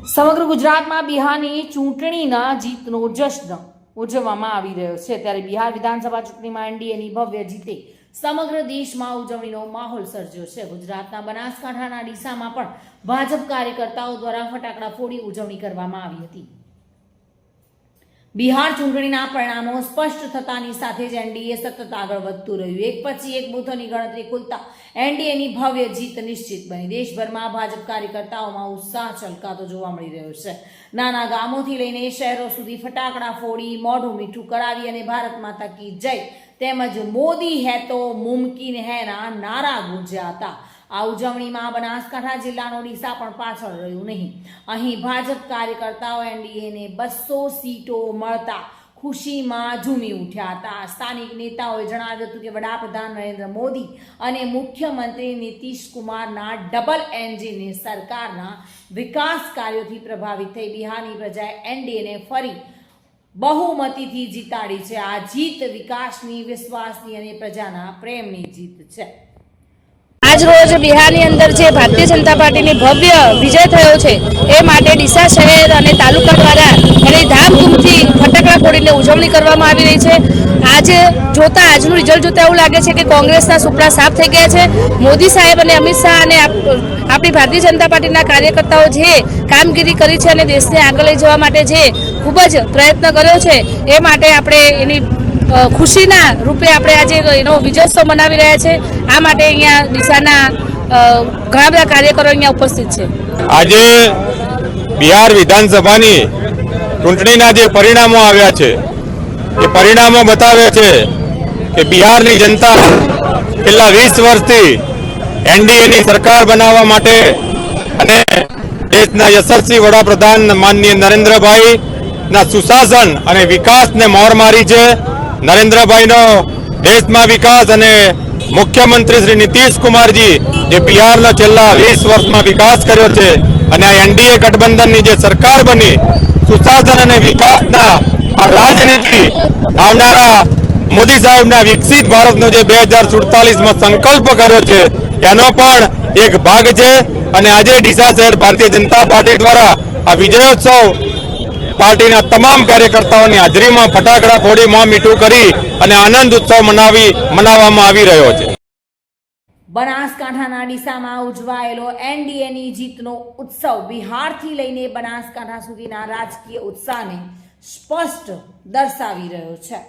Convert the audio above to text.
સમગ્ર ગુજરાતમાં બિહારની ચૂંટણીના જીતનો જશ્ન ઉજવવામાં આવી રહ્યો છે ત્યારે બિહાર વિધાનસભા ચૂંટણીમાં એનડીએની ભવ્ય જીતે સમગ્ર દેશમાં ઉજવણીનો માહોલ સર્જ્યો છે। ગુજરાતના બનાસકાંઠાના ડીસામાં પણ ભાજપ કાર્યકર્તાઓ દ્વારા ફટાકડા ફોડી ઉજવણી કરવામાં આવી હતી। બિહાર ચૂંટણીના પરિણામો સ્પષ્ટ થતાની સાથે જ એનડીએ સતત આગળ વધતું રહ્યું। એક પછી એક બૂથોની ગણતરી ખુલતા એનડીએની ભવ્ય જીત નિશ્ચિત બની। દેશભરમાં ભાજપ કાર્યકર્તાઓમાં ઉત્સાહ છલકાતો જોવા મળી રહ્યો છે। નાના ગામોથી લઈને શહેરો સુધી ફટાકડા ફોડી મોઢું મીઠું કરાવી અને ભારત માતા કી જય તેમજ મોદી હે તો મુમકિન હૈના નારા ગુંજ્યા હતા। આ ઉજવણીમાં બનાસકાંઠા જિલ્લાનો ડીસા પણ પાછળ રહ્યું નહીં। અહીં ભાજપ કાર્યકર્તાઓ એનડીએને 200 સીટો મળતા ખુશીમાં ઝૂમી ઉઠ્યા હતા। સ્થાનિક નેતાઓએ જણાવ્યું હતું કે વડાપ્રધાન નરેન્દ્ર મોદી અને મુખ્યમંત્રી નીતિશ કુમારના ડબલ એન્જિન સરકારના વિકાસ કાર્યોથી પ્રભાવિત થઈ બિહારની પ્રજાએ એનડીએને ફરી બહુમતીથી જીતાડી છે। આ જીત વિકાસની, વિશ્વાસની અને પ્રજાના પ્રેમની જીત છે। આજ રોજ બિહારની અંદર જે ભારતીય જનતા પાર્ટીની ભવ્ય વિજય થયો છે એ માટે ડીસા શહેર અને તાલુકા દ્વારા એની ધામધૂમથી ફટાકડા ફોડીને ઉજવણી કરવામાં આવી રહી છે। આજે આજનું રિઝલ્ટ જોતા એવું લાગે છે કે કોંગ્રેસના સુપડા સાફ થઈ ગયા છે। મોદી સાહેબ અને અમિત શાહ અને આપણી ભારતીય જનતા પાર્ટીના કાર્યકર્તાઓ જે કામગીરી કરી છે અને દેશને આગળ લઈ જવા માટે જે ખૂબ જ પ્રયત્ન કર્યો છે એ માટે આપણે એની ખુશીના રૂપે આપણે આજે એનો વિજયોત્સવ મનાવી રહ્યા છે। આ માટે અહીંયા ડીસાના ઘણા બધા કાર્યકરો અહીંયા ઉપસ્થિત છે। આજે બિહાર વિધાનસભાની ચૂંટણીના જે પરિણામો આવ્યા છે એ પરિણામો બતાવે છે કે બિહારની જનતા છેલ્લા 20 વર્ષથી એનડીએની સરકાર બનાવવા માટે અને દેશના યશસ્વી વડાપ્રધાન માનનીય નરેન્દ્રભાઈના સુશાસન અને વિકાસને મોર મારી છે। નરેન્દ્રભાઈનો દેશમાં વિકાસ અને મુખ્યમંત્રી શ્રી નીતિશ કુમારજી જે બિહારનો છેલ્લા 20 વર્ષમાં વિકાસ કર્યો છે અને આ એનડીએ ગઠબંધનની જે સરકાર બની સુશાસન અને વિકાસના આ રાજનીતિ આવનારા મોદી સાહેબના વિકસિત ભારતનો જે 2047માં સંકલ્પ કર્યો છે એનો પણ એક ભાગ છે। અને આજે ડીસા શહેર ભારતીય જનતા પાર્ટી દ્વારા આ વિજયોત્સવ પાર્ટીના તમામ કાર્યકર્તાઓની હાજરીમાં ફટાકડા ફોડી મોં મીઠું કરી અને આનંદ ઉત્સવ મનાવવામાં આવી રહ્યો છે। બનાસકાંઠાના ડીસામાં ઉજવાયેલો એનડીએની જીતનો ઉત્સવ બિહારથી લઈને બનાસકાંઠા સુધીના રાજકીય ઉત્સાહને સ્પષ્ટ દર્શાવી રહ્યો છે।